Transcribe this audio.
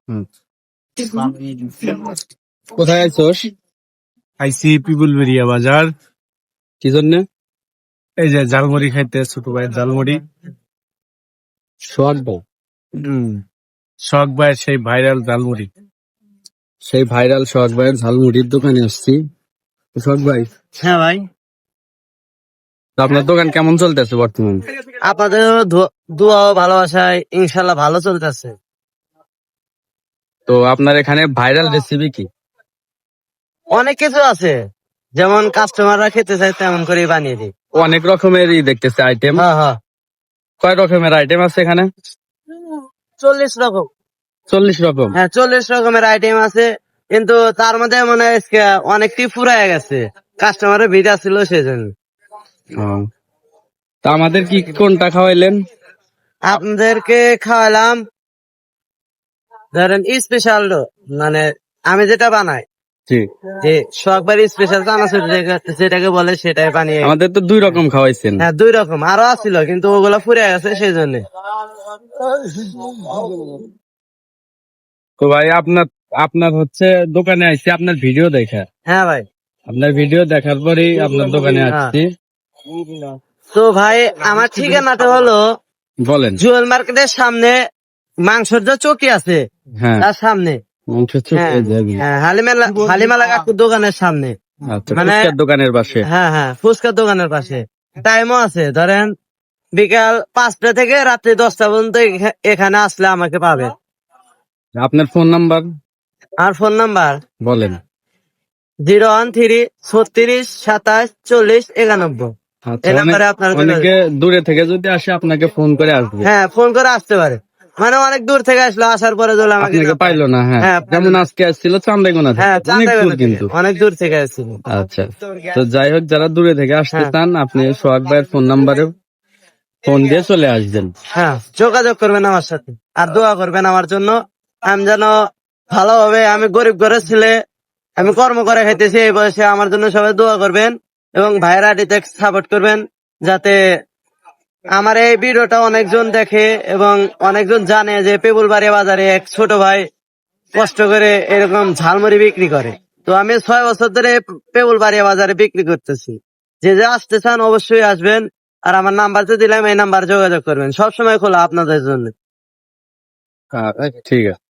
হুম। কোথায় আছোস? আইসি পিপুলবেরিয়া বাজার। কি জন্য? এই যে ঝালমুড়ি খাইতে, ছোট ভাইয়ের ঝালমুড়ি। সোহাগ ভাই, শখ ভাইয়ের সেই ভাইরাল ঝালমুড়ি। সেই ভাইরাল সোহাগ ভাইয়ের ঝালমুড়ির দোকানে আসছি। তো সোহাগ ভাই, হ্যাঁ ভাই, তো আপনার দোকান কেমন চলতেছে বর্তমানে? আপনাদের দোয়া ও ভালোবাসায় ইনশাল্লাহ ভালো চলতেছে। তো আপনার এখানে ভাইরাল রেসিপি কি? অনেক কিছু আছে, যেমন কাস্টমাররা খেতে চায় তেমন করে বানিয়ে দিই। অনেক রকমেরই দেখতেছে আইটেম। হ্যাঁ হ্যাঁ, কয় রকমের আইটেম আছে এখানে? 40 রকম। 40 রকম। হ্যাঁ, 40 রকমের আইটেম আছে, কিন্তু তার মধ্যে মনে হয় আজকে অনেকটি ফুরায় গেছে, কাস্টমারের ভিড় ছিল সেজন্য। ও, তা আমাদের কি কোনটা খাওয়াইলেন? আপনাদেরকে খাওয়ালাম ধরেন স্পেশাল, মানে আমি যেটা বানাই, জি, যে সোহাগবাড়ি স্পেশাল চানাচুর যেটাকে বলে সেটাই বানিয়ে। আমাদের তো 2 রকম খাওয়াইছেন। হ্যাঁ, 2 রকম আরো আছিল, কিন্তু ওগুলা ফুরে গেছে সেই জন্য। তো ভাই আপনার আপনার হচ্ছে দোকানে আইছি আপনার ভিডিও দেখা। হ্যাঁ ভাই। আপনার ভিডিও দেখার পরেই আপনার দোকানে আসছি। তো ভাই, আমার ঠিকানাটা হলো বলেন। জুয়েল মার্কেটের সামনে, মাংসের যে চৌকি আছে হ্যাঁ, তার সামনে। মাংস হ্যাঁ চুকিয়ে যাবি। হ্যাঁ, হালিমালা কাকুর দোকানের সামনে। আচ্ছা, মানে ফুচকার দোকানের পাশে। হ্যাঁ হ্যাঁ, ফুচকার দোকানের পাশে। টাইমও আছে, ধরেন বিকাল 5টা থেকে রাত্রি 10টা পর্যন্ত এখানে আসলে আমাকে পাবে। আপনার ফোন নাম্বার আর ফোন নাম্বার বলেন। 013-36-27-40-91। আচ্ছা, এই নাম্বারে আপনার অনেকে দূরে থেকে যদি আসে আপনাকে ফোন করে আসবে। হ্যাঁ, ফোন করে আসতে পারে, মানে অনেক দূর থেকে আসলো, আসার পরে যদি আমাকে আপনাকে না পায়। পাইলো না। হ্যাঁ, হ্যাঁ, যেমন আজকে আসছিল চান্দাইগোনা থেকে, হ্যাঁ, অনেক দূর চান্দাইবান্ধা থেকে, কিন্তু। অনেক দূর থেকে আসছিল। আচ্ছা, তো যাই হোক, যারা দূরে থেকে আসতে হ্যাঁ। চান আপনি সোহাগ ভাইয়ের ফোন নাম্বারে ফোন দিয়ে চলে আসবেন। হ্যাঁ, যোগাযোগ করবেন আমার সাথে, আর দোয়া করবেন আমার জন্য। আমি যেন ভালোভাবে, আমি গরিব ঘরের ছেলে, আমি কর্ম করে খাইতেছি এই বয়সে, আমার জন্য সবাই দোয়া করবেন এবং ভাইয়ের আইডিতে সাপোর্ট করবেন, যাতে আমার এই ভিডিওটা অনেকজন দেখে এবং অনেকজন জানে যে পেপুলবাড়ি বাজারে এক ছোট ভাই কষ্ট করে এরকম ঝালমুড়ি বিক্রি করে। তো আমি 6 বছর ধরে পেপুলবাড়ি বাজারে বিক্রি করতেছি। যে যে আসতে চান অবশ্যই আসবেন, আর আমার নাম্বার তো দিলাম, এই নাম্বার যোগাযোগ করবেন, সবসময় খোলা আপনাদের জন্য। ঠিক আছে।